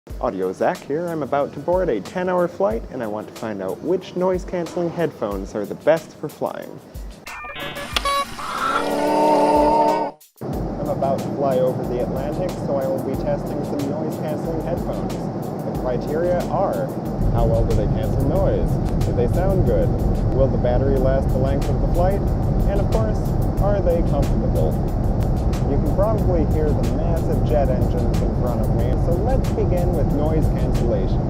AudioZack here. I'm about to board a 10-hour flight, and I want to find out which noise-canceling headphones are the best for flying. I'm about to fly over the Atlantic, so I will be testing some noise-canceling headphones. The criteria are: how well do they cancel noise? Do they sound good? Will the battery last the length of the flight? And of course, are they comfortable? You can probably hear the massive jet engines in front of me, so let's begin with noise cancellation.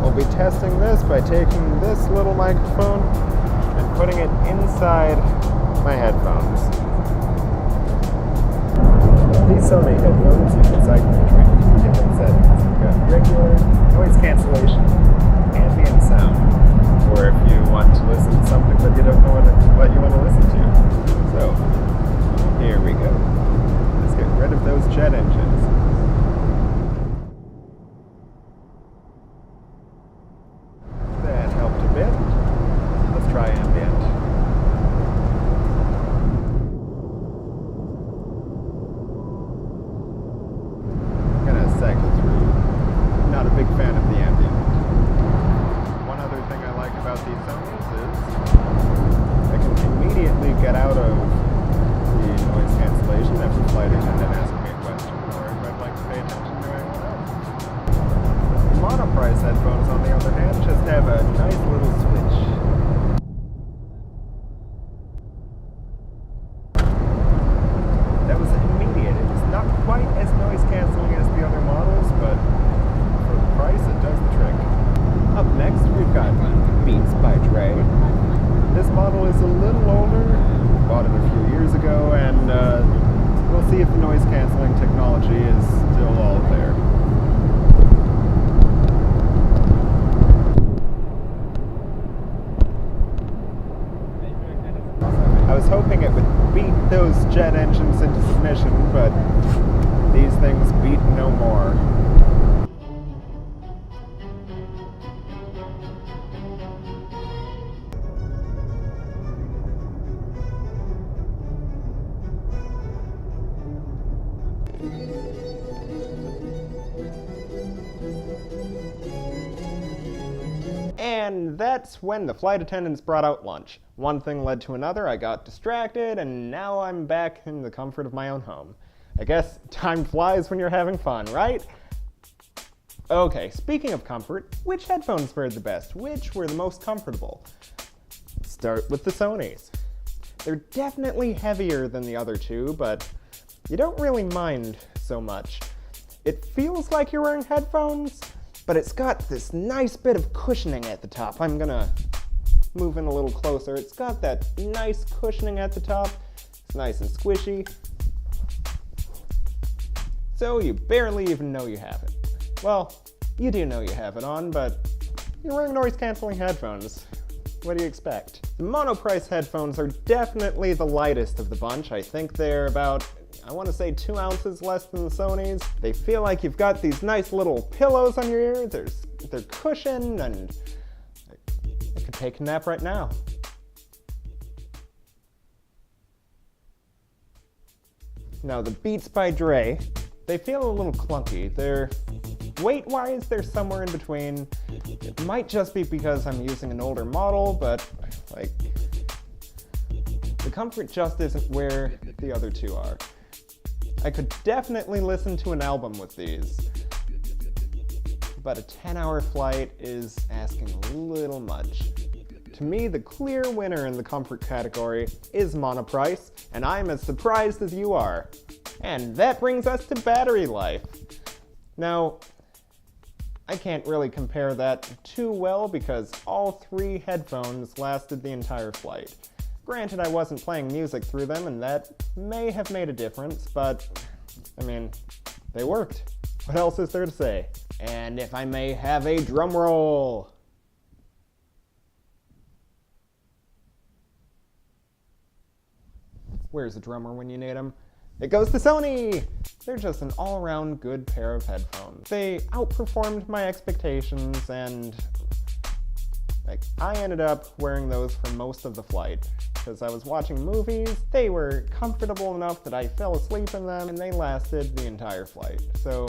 We'll be testing this by taking this little microphone and putting it inside my headphones. These Sony headphones, you can cycle between different settings. You've got regular noise cancellation, ambient sound, or if you want to listen to something but you don't know what you want to listen to. So, here we go. Get rid of those jet engines. That helped a bit. Let's try ambient. I'm gonna cycle through. Not a big fan of the ambient. One other thing I like about these Sonys is I can immediately get out of the noise cancellation if the flight attendant asks me a question, or if I'd like to pay attention to anyone else. Monoprice headphones, on the other hand, just have a nice little switch. That was immediate. It was not quite as noise cancelling as the other models, but for the price, it does the trick. Up next, we've got Beats by Dre. This model is a little older. Bought it a few years ago, and we'll see if the noise cancelling technology is still all there. I was hoping it would beat those jet engines into submission, but these things beat no more. And that's when the flight attendants brought out lunch. One thing led to another, I got distracted, and now I'm back in the comfort of my own home. I guess time flies when you're having fun, right? Okay, speaking of comfort, which headphones fared the best? Which were the most comfortable? Start with the Sonys. They're definitely heavier than the other two, but you don't really mind so much. It feels like you're wearing headphones, but it's got this nice bit of cushioning at the top. I'm gonna move in a little closer. It's got that nice cushioning at the top. It's nice and squishy. So you barely even know you have it. Well, you do know you have it on, but you're wearing noise-canceling headphones. What do you expect? The Monoprice headphones are definitely the lightest of the bunch. I think they're about, I want to say 2 ounces less than the Sonys. They feel like you've got these nice little pillows on your ears. They're cushioned, and I could take a nap right now. Now the Beats by Dre, they feel a little clunky. They're weight-wise, they're somewhere in between. It might just be because I'm using an older model, but like, the comfort just isn't where the other two are. I could definitely listen to an album with these, but a 10-hour flight is asking a little much. To me, the clear winner in the comfort category is Monoprice, and I'm as surprised as you are. And that brings us to battery life. Now, I can't really compare that too well because all 3 headphones lasted the entire flight. Granted, I wasn't playing music through them, and that may have made a difference, but, I mean, they worked. What else is there to say? And if I may have a drum roll. Where's the drummer when you need him? It goes to Sony! They're just an all-around good pair of headphones. They outperformed my expectations, and I ended up wearing those for most of the flight. Because I was watching movies, they were comfortable enough that I fell asleep in them, and they lasted the entire flight. So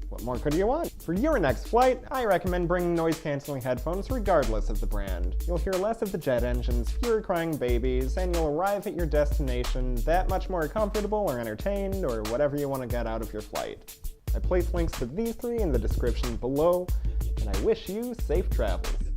What more could you want? For your next flight, I recommend bringing noise-canceling headphones regardless of the brand. You'll hear less of the jet engines, fewer crying babies, and you'll arrive at your destination that much more comfortable or entertained or whatever you want to get out of your flight. I place links to these three in the description below, and I wish you safe travels.